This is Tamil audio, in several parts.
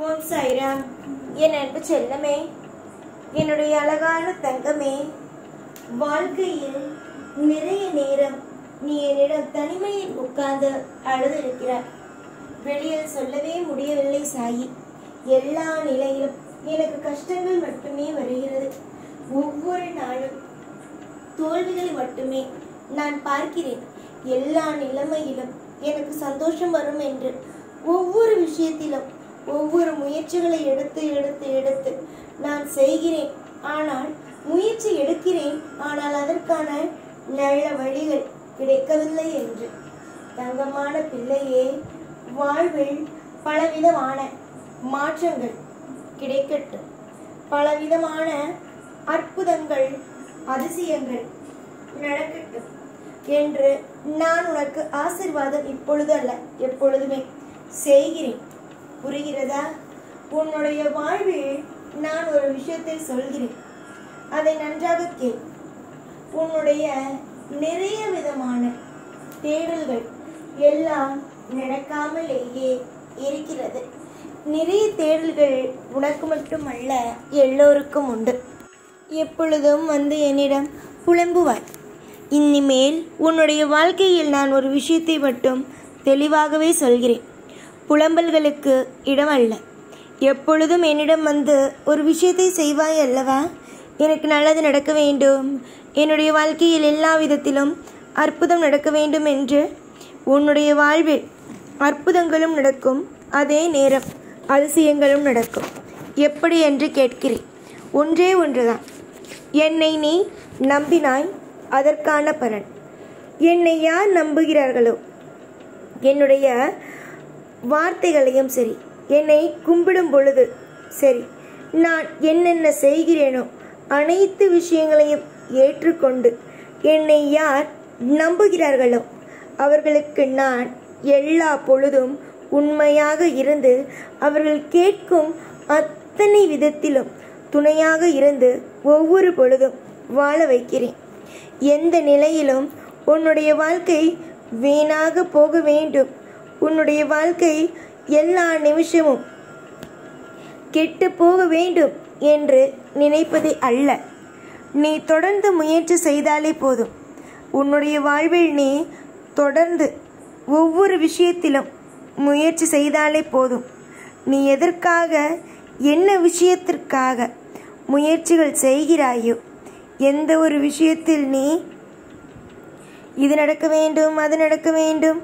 ஓம் சாய்ராம். என் அன்பு செல்லமே, என்னுடைய அழகான தங்கமே, வாழ்க்கையில் நிறைய நேரம் நீ என்னிடம் தனிமையில் உட்கார்ந்து அழுதிருக்கிறாய். வெளியில் சொல்லவே முடியவில்லை சாயி. எல்லா நிலையிலும் எனக்கு கஷ்டங்கள் மட்டுமே வருகிறது. ஒவ்வொரு நாளும் தோல்விகளை மட்டுமே நான் பார்க்கிறேன். எல்லா நிலைமையிலும் எனக்கு சந்தோஷம் வரும் என்று ஒவ்வொரு விஷயத்திலும் ஒவ்வொரு முயற்சிகளை எடுத்து எடுத்து எடுத்து நான் செய்கிறேன். ஆனால் முயற்சி எடுக்கிறேன், ஆனால் அதற்கான நல்ல வழிகள் கிடைக்கவில்லை என்று. தங்கமான பிள்ளையே, வாழ்வில் பலவிதமான மாற்றங்கள் கிடைக்கட்டும். பலவிதமான அற்புதங்கள், அதிசயங்கள் நடக்கட்டும் என்று நான் உனக்கு ஆசீர்வாதம் இப்பொழுது அல்ல, எப்பொழுதுமே செய்கிறேன். புரிகிறதா? உன்னுடைய வாழ்வில் நான் ஒரு விஷயத்தை சொல்கிறேன், அதை நன்றாக கேள். உன்னுடைய நிறைய விதமான தேடல்கள் எல்லாம் நடக்காமலேயே இருக்கிறது. நிறைய தேடல்கள் உனக்கு மட்டுமல்ல, எல்லோருக்கும் உண்டு. எப்பொழுதும் வந்து என்னிடம் புலம்புவாய். இனிமேல் உன்னுடைய வாழ்க்கையில் நான் ஒரு விஷயத்தை மட்டும் தெளிவாகவே சொல்கிறேன். புலம்பல்களுக்கு இடமல்ல. எப்பொழுதும் என்னிடம் வந்து ஒரு விஷயத்தை செய்வாய் அல்லவா? எனக்கு நல்லது நடக்க வேண்டும், என்னுடைய வாழ்க்கையில் எல்லா விதத்திலும் அற்புதம் நடக்க வேண்டும் என்று. உன்னுடைய வாழ்வில் அற்புதங்களும் நடக்கும், அதே நேரம் அதிசயங்களும் நடக்கும். எப்படி என்று கேட்கிறேன். ஒன்றே ஒன்றுதான். என்னை நீ நம்பினாய், அதற்கான பலன். என்னை யார் நம்புகிறார்களோ, என்னுடைய வார்த்தைகளையும் சரி, என்னை கும்பிடும் பொழுது சரி, நான் என்னென்ன செய்கிறேனோ அனைத்து விஷயங்களையும் ஏற்றுக்கொண்டு என்னை யார் நம்புகிறார்களோ அவர்களுக்கு நான் எல்லா பொழுதும் உண்மையாக இருந்து அவர்கள் கேட்கும் அத்தனை விதத்திலும் துணையாக இருந்து ஒவ்வொரு பொழுதும் வாழ வைக்கிறேன். எந்த நிலையிலும் உன்னுடைய வாழ்க்கை வீணாக போக வேண்டும், உன்னுடைய வாழ்க்கை எல்லா நிமிஷமும் கெட்டு போக வேண்டும் என்று நினைப்பதே அல்ல. நீ தொடர்ந்து முயற்சி செய்தாலே போதும். உன்னுடைய வாழ்வில் நீ தொடர்ந்து ஒவ்வொரு விஷயத்திலும் முயற்சி செய்தாலே போதும். நீ எதற்காக, என்ன விஷயத்திற்காக முயற்சிகள் செய்கிறாயோ, எந்த ஒரு விஷயத்தில் நீ இது நடக்க வேண்டும், அது நடக்க வேண்டும்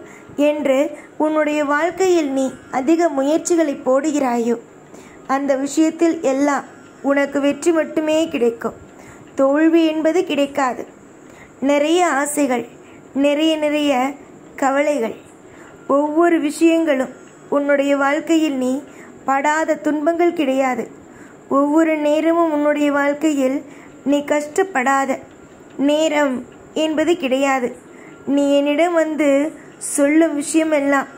என்று உன்னுடைய வாழ்க்கையில் நீ அதிக முயற்சிகளை போடுகிறாயோ, அந்த விஷயத்தில் எல்லாம் உனக்கு வெற்றி மட்டுமே கிடைக்கும். தோல்வி என்பது கிடைக்காது. நிறைய ஆசைகள், நிறைய நிறைய கவலைகள், ஒவ்வொரு விஷயங்களும் உன்னுடைய வாழ்க்கையில் நீ படாத துன்பங்கள் கிடையாது. ஒவ்வொரு நேரமும் உன்னுடைய வாழ்க்கையில் நீ கஷ்டப்படாத நேரம் என்பது கிடையாது. நீ என்னிடம் வந்து சொல்லும் விஷயமெல்லாம்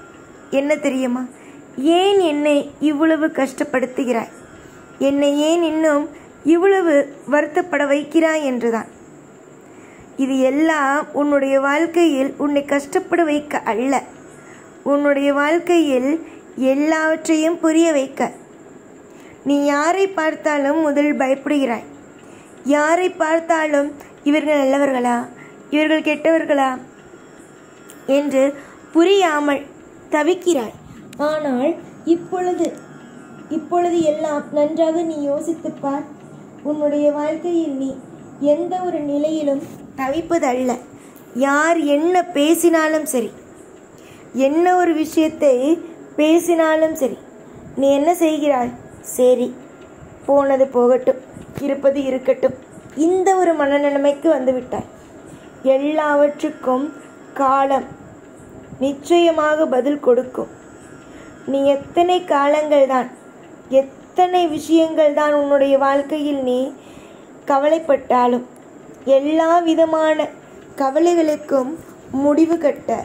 என்ன தெரியுமா? ஏன் என்னை இவ்வளவு கஷ்டப்படுத்துகிறாய், என்னை ஏன் இன்னும் இவ்வளவு வருத்தப்பட வைக்கிறாய் என்றுதான். இது எல்லாம் உன்னுடைய வாழ்க்கையில் உன்னை கஷ்டப்பட வைக்க அல்ல, உன்னுடைய வாழ்க்கையில் எல்லாவற்றையும் புரிய வைக்க. நீ யாரை பார்த்தாலும் முதல் பயப்படுகிறாய். யாரை பார்த்தாலும் இவர்கள் நல்லவர்களா, இவர்கள் கெட்டவர்களா என்று புரியாமல் தவிக்கிறாய். ஆனால் இப்பொழுது எல்லாம் நன்றாக நீ யோசித்துப் பார். உன்னுடைய வாழ்க்கையில் நீ எந்த ஒரு நிலையிலும் தவிப்பதல்ல. யார் என்ன பேசினாலும் சரி, என்ன ஒரு விஷயத்தை பேசினாலும் சரி, நீ என்ன செய்கிறாய்? சரி, போனது போகட்டும், இருப்பது இருக்கட்டும், இந்த ஒரு மனநிலைமைக்கு வந்துவிட்டாய். எல்லாவற்றுக்கும் காலம் நிச்சயமாக பதில் கொடுக்கும். நீ எத்தனை காலங்கள் தான், எத்தனை விஷயங்கள் தான் உன்னுடைய வாழ்க்கையில் நீ கவலைப்பட்டாலும் எல்லா விதமான கவலைகளுக்கும் முடிவு கட்ட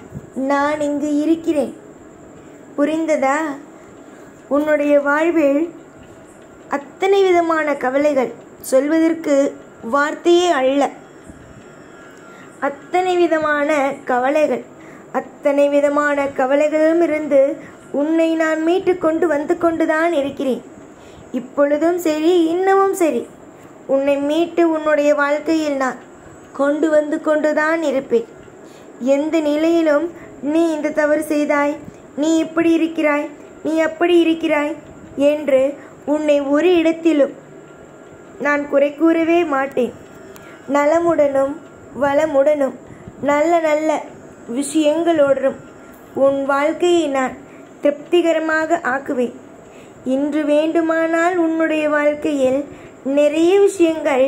நான் இங்கு இருக்கிறேன். புரிந்ததா? உன்னுடைய வாழ்வில் அத்தனை விதமான கவலைகள் சொல்வதற்கு வார்த்தையே அல்ல. அத்தனை விதமான கவலைகள், அத்தனை விதமான கவலைகளிலும் இருந்து உன்னை நான் மீட்டு கொண்டு வந்து கொண்டுதான் இருக்கிறேன். இப்பொழுதும் சரி, இன்னமும் சரி, உன்னை மீட்டு உன்னுடைய வாழ்க்கையில் நான் கொண்டு வந்து கொண்டுதான் இருப்பேன். எந்த நிலையிலும் நீ இந்த தவறு செய்தாய், நீ இப்படி இருக்கிறாய், நீ அப்படி இருக்கிறாய் என்று உன்னை ஒரு இடத்திலும் நான் குறை கூறவே மாட்டேன். நலமுடனும் வளமுடனும் நல்ல நல்ல விஷயங்களோடும் உன் வாழ்க்கையை நான் திருப்திகரமாக ஆக்குவேன். இன்று வேண்டுமானால் உன்னுடைய வாழ்க்கையில் நிறைய விஷயங்கள்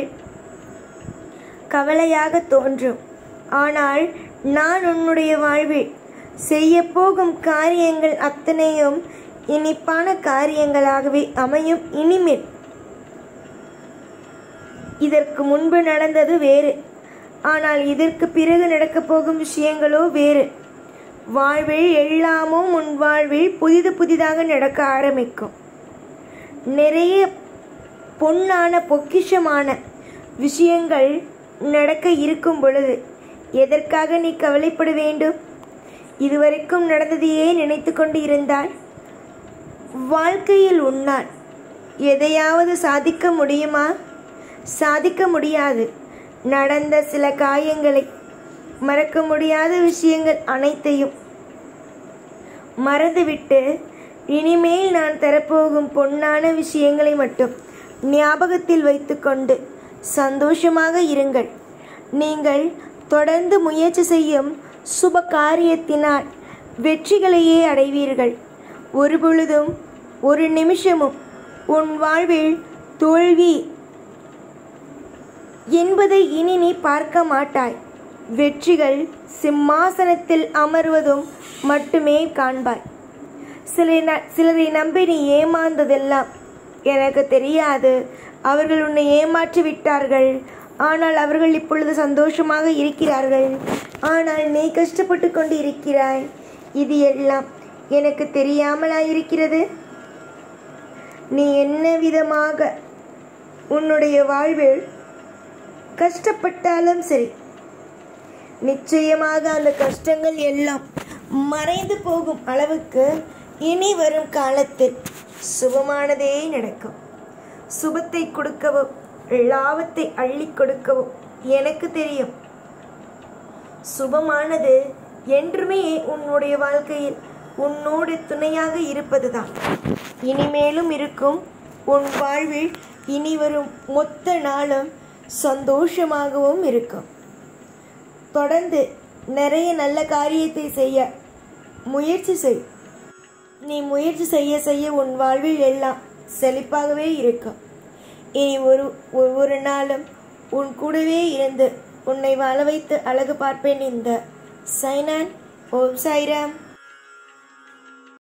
கவலையாக தோன்றும். ஆனால் நான் உன்னுடைய வாழ்வில் செய்ய போகும் காரியங்கள் அத்தனையும் இனிப்பான காரியங்களாகவே அமையும். இனிமேல் இதற்கு முன்பு நடந்தது வேறு, ஆனால் இதற்கு பிறகு நடக்கப் போகும் விஷயங்களோ வேறு. வாழ்வில் எல்லாமும் உன் வாழ்வில் புதிதாக நடக்க ஆரம்பிக்கும். நிறைய பொன்னான பொக்கிஷமான விஷயங்கள் நடக்க இருக்கும் பொழுது எதற்காக நீ கவலைப்பட வேண்டும்? இதுவரைக்கும் நடந்ததையே நினைத்து கொண்டு இருந்தால் வாழ்க்கையில் உன்னால் எதையாவது சாதிக்க முடியுமா? சாதிக்க முடியாது. நடந்த சில காயங்களை, மறக்க முடியாத விஷயங்கள் அனைத்தையும் மறந்துவிட்டு இனிமேல் நான் தரப்போகும் பொன்னான விஷயங்களை மட்டும் ஞாபகத்தில் வைத்துக்கொண்டு சந்தோஷமாக இருங்கள். நீங்கள் தொடர்ந்து முயற்சி செய்யும் சுப காரியத்தினால் வெற்றிகளையே அடைவீர்கள். ஒருபொழுதும் ஒரு நிமிஷமும் உன் வாழ்வில் தோல்வி என்பதை இனி நீ பார்க்க மாட்டாய். வெற்றிகள் சிம்மாசனத்தில் அமர்வதும் மட்டுமே காண்பாய். சிலரை நம்பி நீ ஏமாந்ததெல்லாம் எனக்கு தெரியாது, அவர்கள் உன்னை ஏமாற்றி விட்டார்கள், ஆனால் அவர்கள் இப்பொழுது சந்தோஷமாக இருக்கிறார்கள், ஆனால் நீ கஷ்டப்பட்டு கொண்டு இருக்கிறாய், இது எல்லாம் எனக்கு தெரியாமலா இருக்கிறது? நீ என்ன விதமாக உன்னுடைய வாழ்வில் கஷ்டப்பட்டாலும் சரி, நிச்சயமாக அந்த கஷ்டங்கள் எல்லாம் மறைந்து போகும் அளவுக்கு இனி வரும் காலத்தில் சுபமானதே நடக்கும். சுபத்தை கொடுக்கவும் லாபத்தை அள்ளி கொடுக்கவும் எனக்கு தெரியும். சுபமானது என்றுமே உன்னுடைய வாழ்க்கையில் உன்னோடு துணையாக இருப்பதுதான். இனிமேலும் இருக்கும் உன் வாழ்வில் இனி வரும் மொத்த நாளும் சந்தோஷமாகவும் இருக்கும். தொடர்ந்து நிறைய நல்ல காரியத்தை செய்ய முயற்சி செய். நீ முயற்சி செய்ய செய்ய உன் வாழ்வில் எல்லாம் செழிப்பாகவே இருக்கும். இனி ஒவ்வொரு நாளும் உன் கூடவே இருந்து உன்னை வாழ வைத்து அழகு பார்ப்பேன். இந்த சைனான். ஓம் சாய்ராம்.